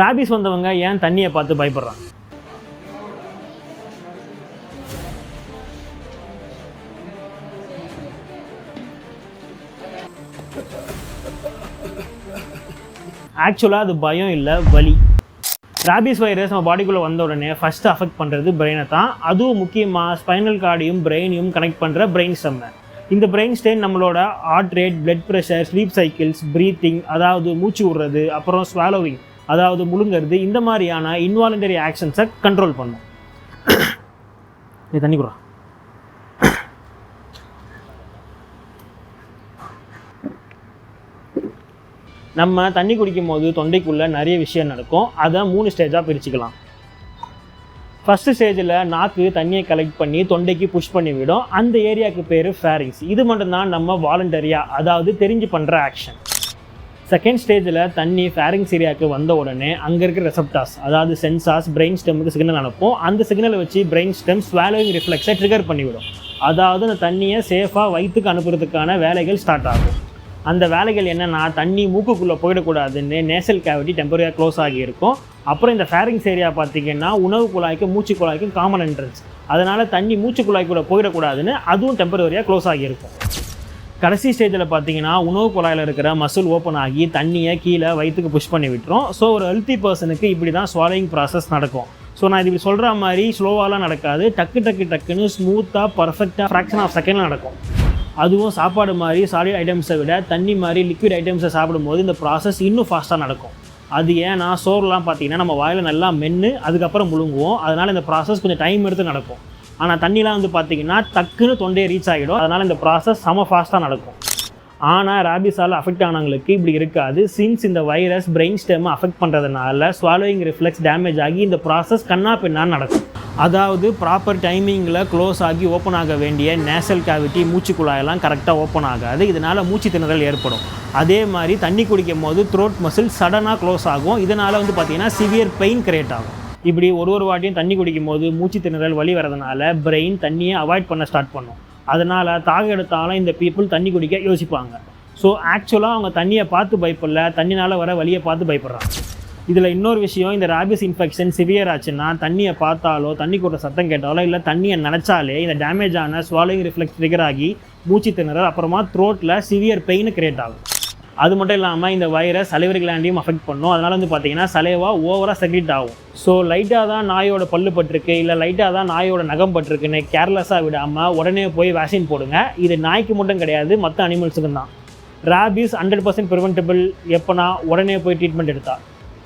Rabies வந்தவங்க ஏன் தண்ணியை பார்த்து பயப்படுறாங்க? ஆக்சுவலாக அது பயம் இல்லை, வலி. ரேபிஸ் வைரஸ் நம்ம பாடிக்குள்ளே வந்த உடனே ஃபஸ்ட்டு அஃபெக்ட் பண்ணுறது பிரெயினை தான். அதுவும் முக்கியமாக ஸ்பைனல் கார்டையும் பிரெயினையும் கனெக்ட் பண்ணுற பிரெயின் ஸ்டெம்மை. இந்த பிரெயின் ஸ்டெம் நம்மளோட heart rate, blood pressure, sleep cycles, breathing அதாவது மூச்சு விடுறது, அப்புறம் ஸ்வாலோவிங் அதாவது முழுங்கிறது, இந்த மாதிரியான இன்வாலண்டரி ஆக்ஷன்ஸை கண்ட்ரோல் பண்ணும். தண்ணி குறா. நம்ம தண்ணி குடிக்கும் போது தொண்டைக்குள்ளே நிறைய விஷயம் நடக்கும். அதை 3 ஸ்டேஜாக பிரிச்சுக்கலாம். ஃபஸ்ட்டு ஸ்டேஜில் நாக்கு தண்ணியை கலெக்ட் பண்ணி தொண்டைக்கு புஷ் பண்ணி விடும். அந்த ஏரியாவுக்கு பேர் ஃபேரிங்ஸ். இது மட்டும்தான் நம்ம வாலண்டரியாக அதாவது தெரிஞ்சு பண்ணுற ஆக்ஷன். செகண்ட் ஸ்டேஜில் தண்ணி ஃபேரிங்ஸ் ஏரியாவுக்கு வந்த உடனே அங்கே இருக்கிற ரெசப்டார்ஸ் அதாவது சென்சார்ஸ் பிரெயின் ஸ்டெம்முக்கு சிக்னல் அனுப்பும். அந்த சிக்னலை வச்சு பிரெயின் ஸ்டெம் ஸ்வாலோவிங் ரிஃப்ளெக்ஸை ட்ரிகர் பண்ணிவிடும். அதாவது அந்த தண்ணியை சேஃபாக வயிற்றுக்கு அனுப்புறதுக்கான வேலைகள் ஸ்டார்ட் ஆகும். அந்த வேலைகள் என்னென்னா, தண்ணி மூக்குக்குள்ளே போயிடக்கூடாதுன்னு நேசல் கேவிட்டி டெம்பரரியாக க்ளோஸ் ஆகியிருக்கும். அப்புறம் இந்த ஃபேரிங்ஸ் ஏரியா பார்த்திங்கன்னா உணவு குழாய்க்கும் மூச்சு குழாய்க்கும் காமன் என்ட்ரன்ஸ். அதனால் தண்ணி மூச்சு குழாய்க்குள்ளே போயிடக்கூடாதுன்னு அதுவும் டெம்பரரியாக க்ளோஸ் ஆகியிருக்கும். கடைசி ஸ்டேஜில் பார்த்தீங்கன்னா உணவு குழாயில் இருக்கிற மசில் ஓப்பன் ஆகி தண்ணியை கீழே வயிற்றுக்கு புஷ் பண்ணி விட்டுரும். ஸோ ஒரு ஹெல்த்தி பர்சனுக்கு இப்படி தான் ஸ்வாலோயிங் ப்ராசஸ் நடக்கும். ஸோ நான் இது சொல்கிற மாதிரி ஸ்லோவாலாம் நடக்காது. டக்குன்னு ஸ்மூத்தாக பர்ஃபெக்டாக ஃப்ராக்ஷன் ஆஃப் செகண்டில் நடக்கும். அதுவும் சாப்பாடு மாதிரி சாலிட் ஐட்டம்ஸை விட தண்ணி மாதிரி லிக்விட் ஐட்டம்ஸை சாப்பிடும்போது இந்த ப்ராசஸ் இன்னும் ஃபாஸ்ட்டாக நடக்கும். அது ஏன்னா சோறுலாம் பார்த்திங்கன்னா நம்ம வாயில் நல்லா மென்று அதுக்கப்புறம் முழுங்குவோம். அதனால் இந்த ப்ராசஸ் கொஞ்சம் டைம் எடுத்து நடக்கும். ஆனால் தண்ணிலாம் வந்து பார்த்திங்கன்னா டக்குன்னு தொண்டையை ரீச் ஆகிடும். அதனால் இந்த ப்ராசஸ் செம ஃபாஸ்ட்டாக நடக்கும். ஆனால் ரேபிஸால் அஃபெக்ட் ஆனவங்களுக்கு இப்படி இருக்காது. சின்ஸ் இந்த வைரஸ் பிரெயின் ஸ்டெம்மை அஃபெக்ட் பண்ணுறதுனால ஸ்வாலோயிங் ரிஃப்ளெக்ஸ் டேமேஜ் ஆகி இந்த ப்ராசஸ் கண்ணா பின்னான்னு நடக்கும். அதாவது ப்ராப்பர் டைமிங்கில் க்ளோஸ் ஆகி ஓப்பன் ஆக வேண்டிய நேசல் கேவிட்டி மூச்சு குழாயெல்லாம் கரெக்டாக ஓப்பன் ஆகாது. இதனால் மூச்சு திணறல் ஏற்படும். அதே மாதிரி தண்ணி குடிக்கும் போது த்ரோட் மசில் சடனாக க்ளோஸ் ஆகும். இதனால் வந்து பார்த்திங்கன்னா சிவியர் பெயின் கிரியேட் ஆகும். இப்படி ஒரு வாட்டியும் தண்ணி குடிக்கும் போது மூச்சு திணறல் வலி வரதுனால பிரெயின் தண்ணியை அவாய்ட் பண்ண ஸ்டார்ட் பண்ணும். அதனால் தாக எடுத்தாலும் இந்த பீப்புள் தண்ணி குடிக்க யோசிப்பாங்க. ஸோ ஆக்சுவலாக அவங்க தண்ணியை பார்த்து பயப்படல, தண்ணினால் வர வலியை பார்த்து பயப்படுறாங்க. இதில் இன்னொரு விஷயம், இந்த ரேபிஸ் இன்ஃபெக்ஷன் சிவியர் ஆச்சுன்னா தண்ணியை பார்த்தாலோ தண்ணி கூட சத்தம் கேட்டாலோ இல்லை தண்ணியை நினச்சாலே இந்த டேமேஜ் ஆன ஸ்வாலோயிங் ரிஃப்ளெக்ஸ் ட்ரிகர் ஆகி மூச்சு திணறல் அப்புறமா த்ரோட்டில் சிவியர் பெயின் கிரியேட் ஆகும். அது மட்டும் இல்லாமல் இந்த வைரஸ் சலைவரி கிளாண்டையும் அஃபெக்ட் பண்ணும். அதனால் வந்து பார்த்திங்கன்னா சலைவா ஓவராக செக்ரீட் ஆகும். ஸோ லைட்டாக தான் நாயோட பல்லு பட்டிருக்கு இல்லை லைட்டாக தான் நாயோட நகம் பட்டிருக்குன்னு கேர்லெஸ்ஸாக விடாமல் உடனே போய் வேக்சின் போடுங்க. இது நாய்க்கு மட்டும் கிடையாது, மற்ற அனிமல்ஸுக்கும் தான். Rabies 100% preventable. எப்போனா உடனே போய் ட்ரீட்மெண்ட் எடுத்தா.